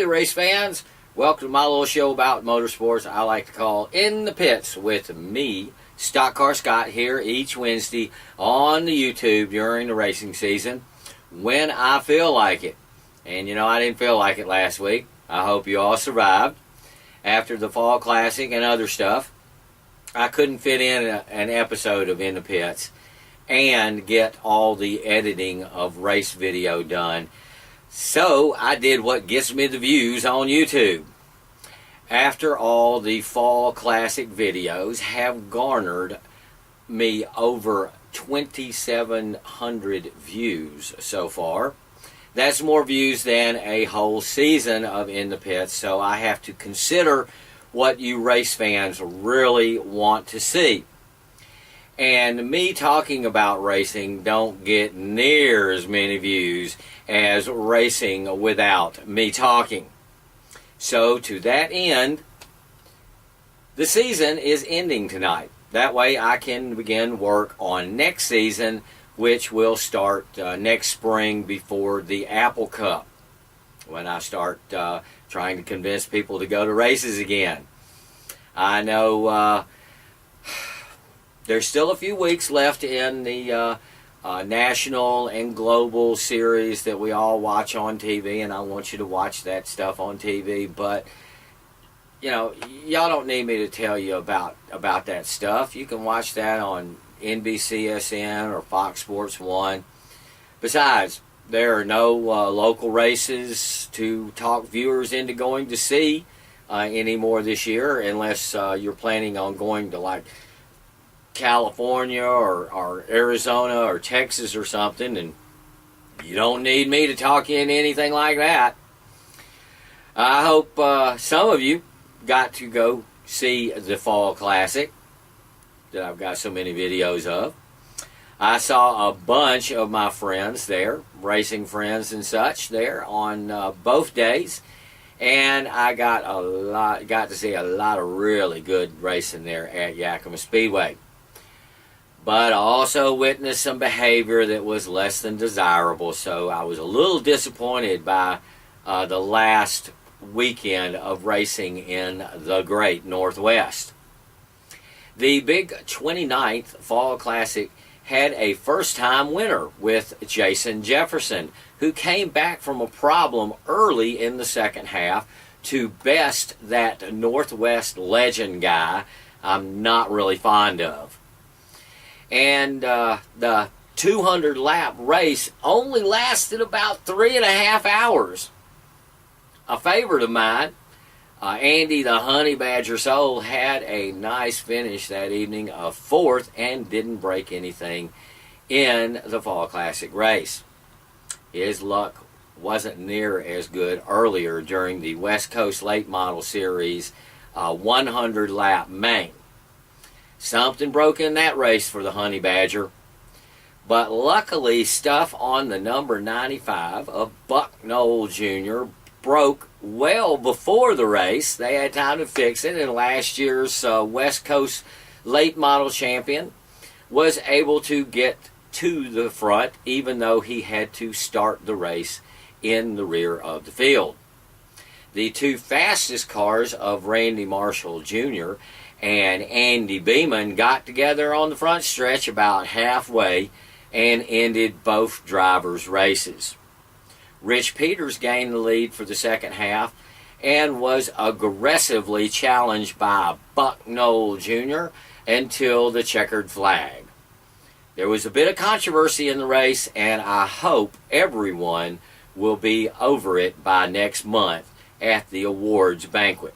Howdy, race fans. Welcome to my little show about motorsports I like to call In the Pits with me, StockCar Scott, here each Wednesday on the YouTube during the racing season when I feel like it. And you know, I didn't feel like it last week. I hope you all survived. After the Fall Classic and other stuff, I couldn't fit in an episode of In the Pits and get all the editing of race video done. So I did what gets me the views on YouTube. After all, the Fall Classic videos have garnered me over 2,700 views so far. That's more views than a whole season of In the Pits, so I have to consider what you race fans really want to see. And me talking about racing don't get near as many views as racing without me talking. So to that end, the season is ending tonight. That way I can begin work on next season, which will start next spring before the Apple Cup, when I start trying to convince people to go to races again. I know there's still a few weeks left in the national and global series that we all watch on TV, and I want you to watch that stuff on TV, but you know, y'all don't need me to tell you about that stuff. You can watch that on NBCSN or Fox Sports 1. Besides, there are no local races to talk viewers into going to see anymore this year, unless you're planning on going to like California or Arizona or Texas or something, and you don't need me to talk you into anything like that. I hope some of you got to go see the Fall Classic that I've got so many videos of. I saw a bunch of my friends there, racing friends and such, there on both days, and I got to see a lot of really good racing there at Yakima Speedway. But I also witnessed some behavior that was less than desirable, so I was a little disappointed by the last weekend of racing in the Great Northwest. The big 29th Fall Classic had a first-time winner with Jason Jefferson, who came back from a problem early in the second half to best that Northwest legend guy I'm not really fond of. And the 200-lap race only lasted about 3.5 hours. A favorite of mine, Andy the Honey Badger Soul, had a nice finish that evening of 4th and didn't break anything in the Fall Classic race. His luck wasn't near as good earlier during the West Coast Late Model Series 100-lap main. Something broke in that race for the Honey Badger, but luckily stuff on the number 95 of Buck Knoll Jr. broke well before the race. They had time to fix it, and last year's West Coast Late Model champion was able to get to the front, even though he had to start the race in the rear of the field. The two fastest cars of Randy Marshall Jr. and Andy Beeman got together on the front stretch about halfway and ended both drivers' races. Rich Peters gained the lead for the second half and was aggressively challenged by Buck Knoll Jr. until the checkered flag. There was a bit of controversy in the race, and I hope everyone will be over it by next month at the awards banquet.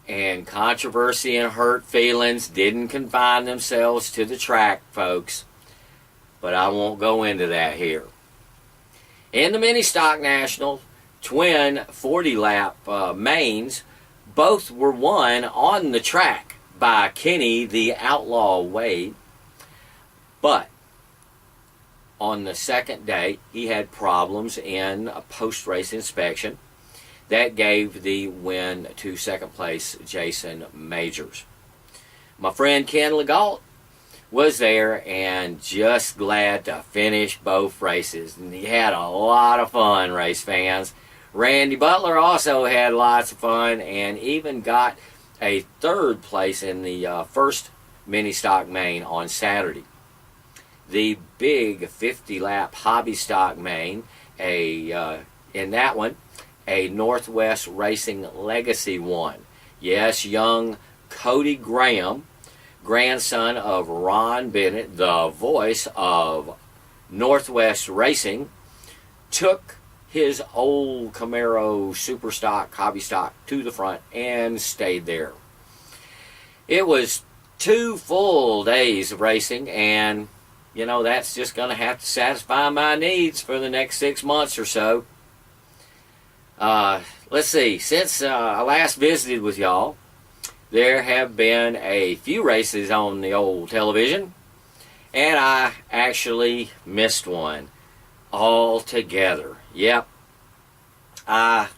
And controversy and hurt feelings didn't confine themselves to the track, folks. But I won't go into that here. In the Mini Stock Nationals, twin 40-lap mains, both were won on the track by Kenny the Outlaw Wade. But on the second day, he had problems in a post-race inspection. That gave the win to second place Jason Majors. My friend Ken Legault was there and just glad to finish both races. And he had a lot of fun, race fans. Randy Butler also had lots of fun and even got a third place in the first mini stock main on Saturday. The big 50-lap hobby stock main, in that one, a Northwest Racing Legacy won. Yes, young Cody Graham, grandson of Ron Bennett, the voice of Northwest Racing, took his old Camaro super stock, hobby stock to the front and stayed there. It was 2 full days of racing, and that's just going to have to satisfy my needs for the next 6 months or so. Let's see, since I last visited with y'all, there have been a few races on the old television, and I actually missed one altogether. Yep, I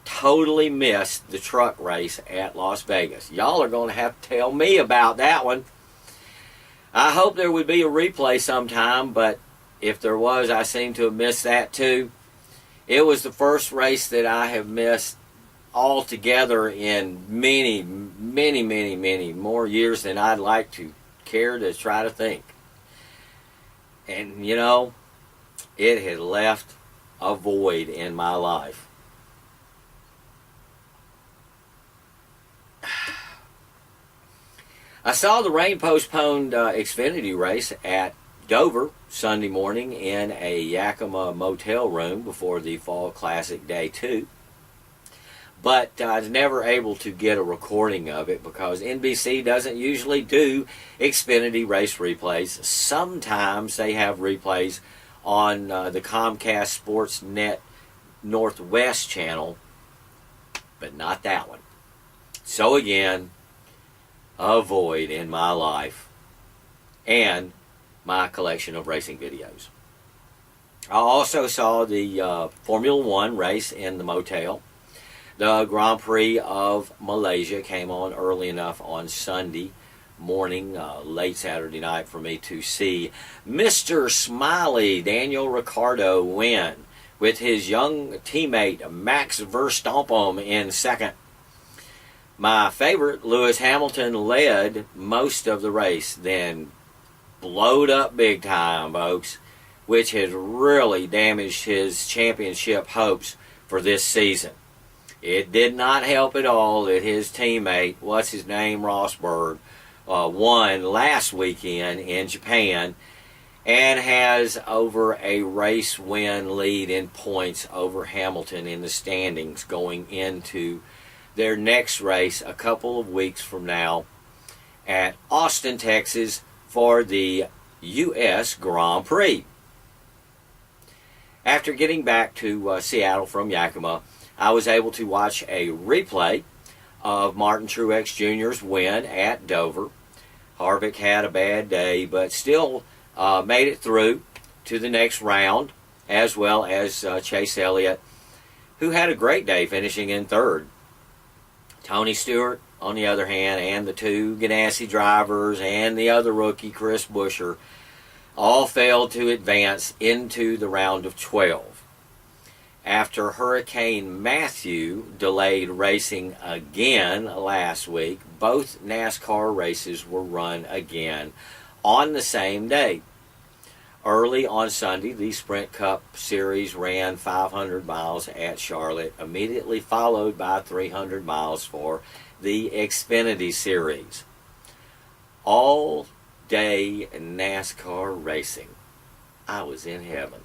totally missed the truck race at Las Vegas. Y'all are going to have to tell me about that one. I hope there would be a replay sometime, but if there was, I seem to have missed that too. It was the first race that I have missed altogether in many, many, many, many more years than I'd like to care to try to think. And it had left a void in my life. I saw the rain-postponed Xfinity race at Dover Sunday morning in a Yakima motel room before the Fall Classic Day 2. But I was never able to get a recording of it because NBC doesn't usually do Xfinity race replays. Sometimes they have replays on the Comcast Sportsnet Northwest channel, but not that one. So again, a void in my life and my collection of racing videos. I also saw the Formula One race in the motel. The Grand Prix of Malaysia came on early enough on Sunday morning, late Saturday night, for me to see Mr. Smiley Daniel Ricciardo win with his young teammate Max Verstappen in second. My favorite, Lewis Hamilton, led most of the race, then blowed up big time, folks, which has really damaged his championship hopes for this season. It did not help at all that his teammate, Rosberg, won last weekend in Japan and has over a race win lead in points over Hamilton in the standings going into their next race a couple of weeks from now at Austin, Texas for the U.S. Grand Prix. After getting back to Seattle from Yakima, I was able to watch a replay of Martin Truex Jr.'s win at Dover. Harvick had a bad day, but still made it through to the next round, as well as Chase Elliott, who had a great day finishing in third. Tony Stewart, on the other hand, and the 2 Ganassi drivers and the other rookie, Chris Buescher, all failed to advance into the round of 12. After Hurricane Matthew delayed racing again last week, both NASCAR races were run again on the same day. Early on Sunday, the Sprint Cup Series ran 500 miles at Charlotte, immediately followed by 300 miles for the Xfinity Series. All day NASCAR racing. I was in heaven.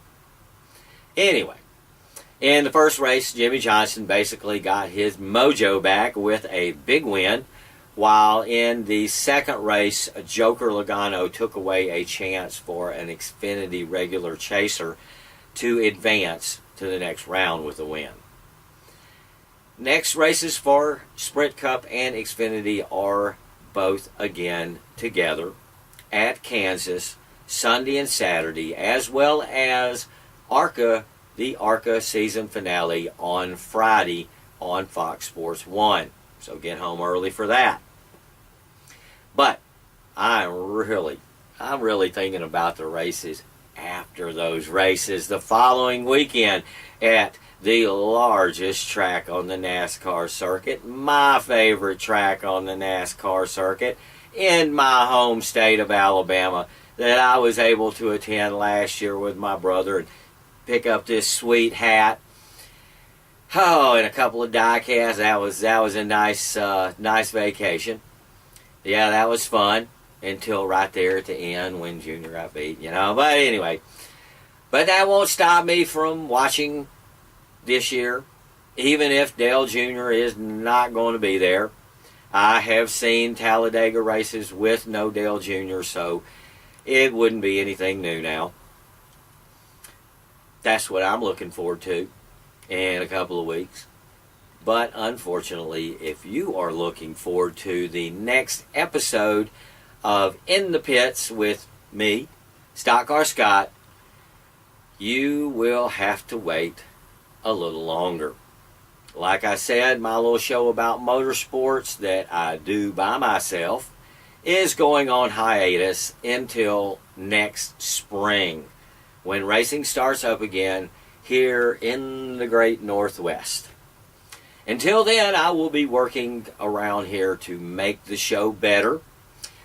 Anyway, in the first race, Jimmy Johnson basically got his mojo back with a big win, while in the second race, Joker Logano took away a chance for an Xfinity regular chaser to advance to the next round with a win. Next races for Sprint Cup and Xfinity are both again together at Kansas, Sunday and Saturday, as well as the ARCA season finale on Friday on Fox Sports 1. So get home early for that. But I'm really thinking about the races after those races the following weekend at the largest track on the NASCAR circuit, my favorite track on the NASCAR circuit in my home state of Alabama, that I was able to attend last year with my brother and pick up this sweet hat. Oh, and a couple of die casts. That was a nice vacation. Yeah, that was fun until right there at the end when Junior got beat, But anyway, but that won't stop me from watching this year, even if Dale Jr. is not going to be there. I have seen Talladega races with no Dale Jr., so it wouldn't be anything new now. That's what I'm looking forward to in a couple of weeks. But unfortunately, if you are looking forward to the next episode of In the Pits with me, StockCar Scott, you will have to wait a little longer. Like I said, my little show about motorsports that I do by myself is going on hiatus until next spring, when racing starts up again here in the great Northwest. Until then, I will be working around here to make the show better.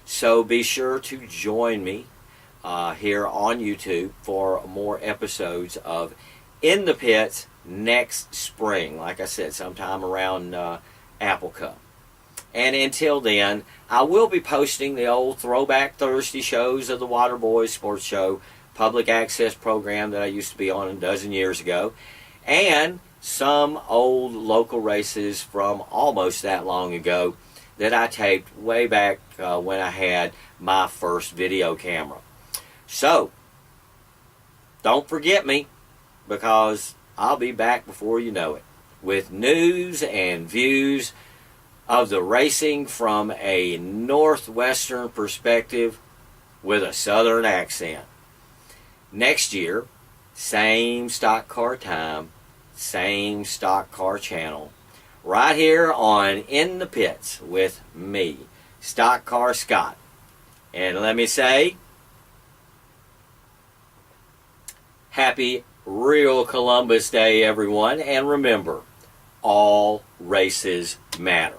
So be sure to join me here on YouTube for more episodes of In the Pits next spring. Like I said, sometime around Apple Cup. And until then, I will be posting the old Throwback Thursday shows of the Waterboys Sports Show, public access program that I used to be on a dozen years ago, and some old local races from almost that long ago that I taped way back when I had my first video camera. So, don't forget me, because I'll be back before you know it, with news and views of the racing from a northwestern perspective with a southern accent. Next year, same stock car time, same stock car channel, right here on In the Pits with me, StockCar Scott. And let me say, happy real Columbus Day, everyone. And remember, all races matter.